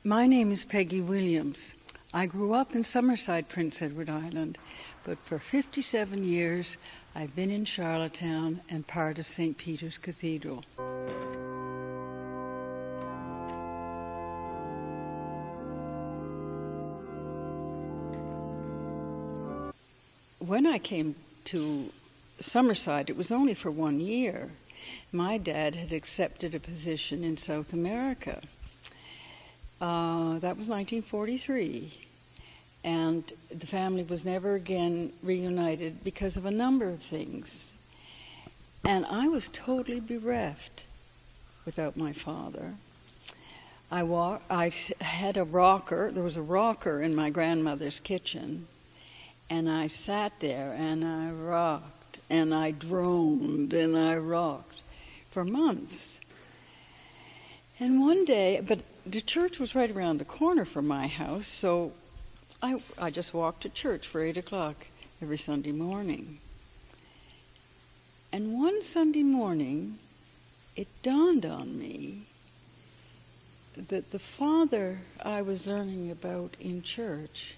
My name is Peggy Williams. I grew up in Summerside, Prince Edward Island, but for 57 years I've been in Charlottetown and part of St. Peter's Cathedral. When I came to Summerside, it was only for 1 year. My dad had accepted a position in South America. That was 1943. And the family was never again reunited because of a number of things. And I was totally bereft without my father. I had a rocker. There was a rocker in my grandmother's kitchen. And I sat there and I rocked and I droned and I rocked for months. And one day, but the church was right around the corner from my house, so I just walked to church for 8 o'clock every Sunday morning. And one Sunday morning, it dawned on me that the Father I was learning about in church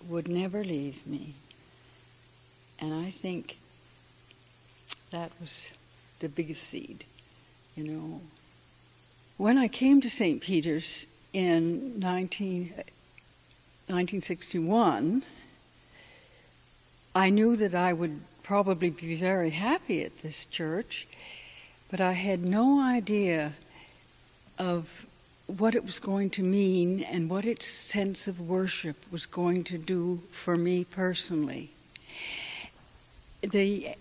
would never leave me. And I think that was the biggest seed, you know. When I came to St. Peter's in 1961, I knew that I would probably be very happy at this church, but I had no idea of what it was going to mean and what its sense of worship was going to do for me personally. The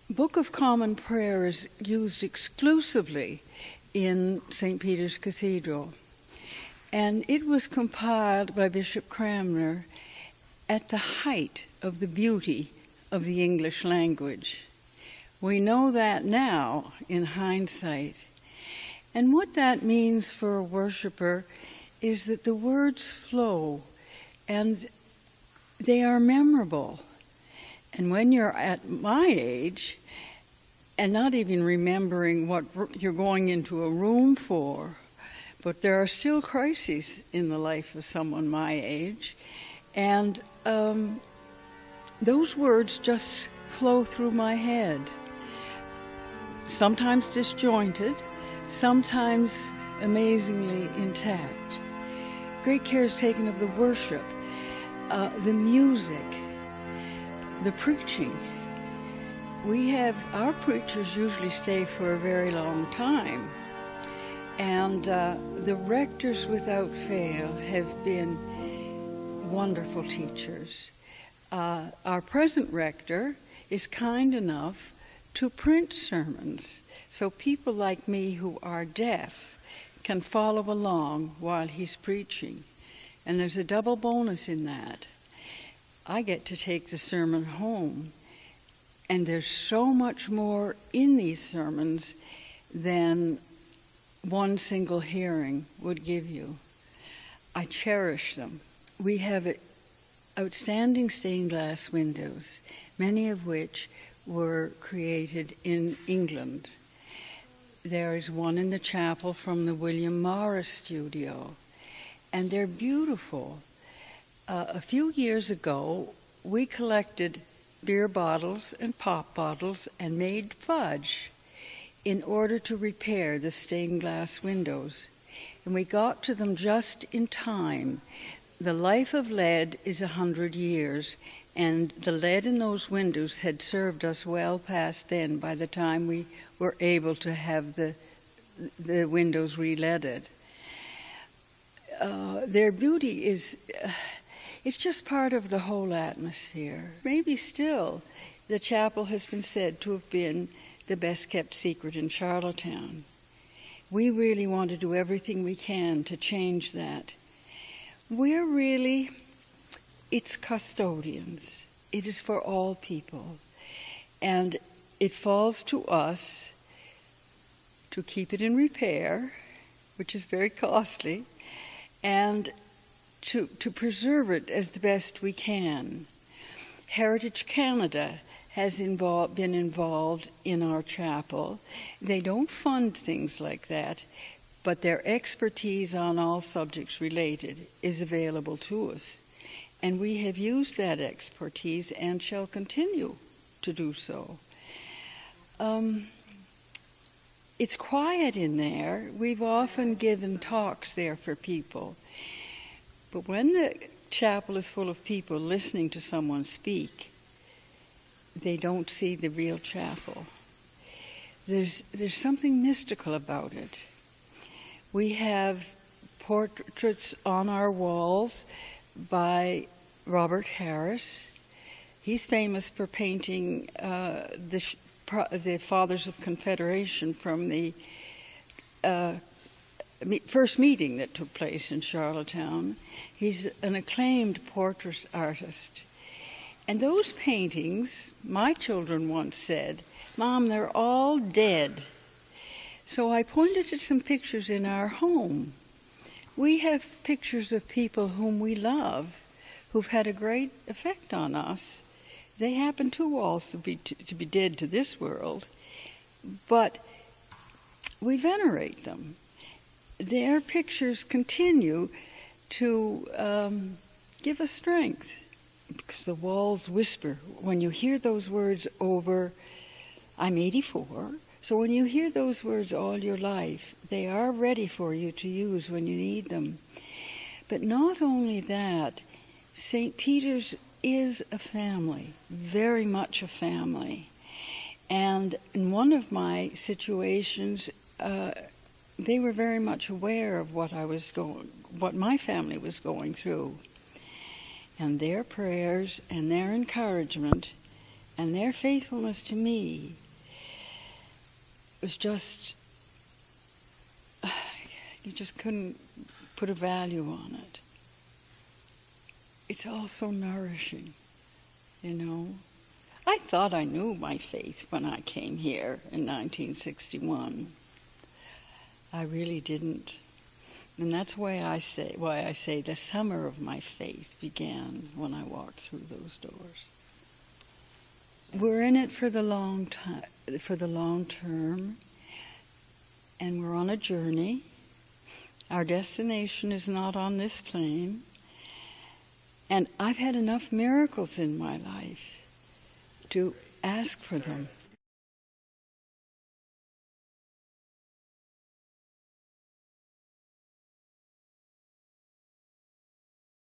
Book of Common Prayer is used exclusively in St. Peter's Cathedral, and it was compiled by Bishop Cranmer at the height of the beauty of the English language. We know that now in hindsight. And what that means for a worshiper is that the words flow and they are memorable. And when you're at my age and not even remembering what you're going into a room for, but there are still crises in the life of someone my age, and those words just flow through my head, sometimes disjointed, sometimes amazingly intact. Great care is taken of the worship, the music, the preaching. Our preachers usually stay for a very long time, and the rectors without fail have been wonderful teachers. Our present rector is kind enough to print sermons, so people like me who are deaf can follow along while he's preaching. And there's a double bonus in that. I get to take the sermon home, and there's so much more in these sermons than one single hearing would give you. I cherish them. We have outstanding stained glass windows, many of which were created in England. There is one in the chapel from the William Morris studio, and they're beautiful. A few years ago, we collected beer bottles and pop bottles and made fudge in order to repair the stained glass windows. And we got to them just in time. The life of lead is 100 years, and the lead in those windows had served us well past then by the time we were able to have the windows re-leaded. Their beauty is, it's just part of the whole atmosphere. Maybe still, the chapel has been said to have been the best kept secret in Charlottetown. We really want to do everything we can to change that. We're really its custodians. It is for all people. And it falls to us to keep it in repair, which is very costly, and to preserve it as the best we can. Heritage Canada has been involved in our chapel. They don't fund things like that, but their expertise on all subjects related is available to us. And we have used that expertise and shall continue to do so. It's quiet in there. We've often given talks there for people. But when the chapel is full of people listening to someone speak, they don't see the real chapel. There's something mystical about it. We have portraits on our walls by Robert Harris. He's famous for painting the Fathers of Confederation from the first meeting that took place in Charlottetown. He's an acclaimed portrait artist. And those paintings, my children once said, "Mom, they're all dead." So I pointed to some pictures in our home. We have pictures of people whom we love, who've had a great effect on us. They happen to also be dead to this world, but we venerate them. Their pictures continue to give us strength, because the walls whisper. When you hear those words over, I'm 84, so when you hear those words all your life, they are ready for you to use when you need them. But not only that, St. Peter's is a family, very much a family. And in one of my situations, they were very much aware of what my family was going through. And their prayers and their encouragement and their faithfulness to me was just, you just couldn't put a value on it. It's all so nourishing, you know. I thought I knew my faith when I came here in 1961. I really didn't. And that's why I say the summer of my faith began when I walked through those doors. We're in it for the long term, and we're on a journey. Our destination is not on this plane. And I've had enough miracles in my life to ask for them.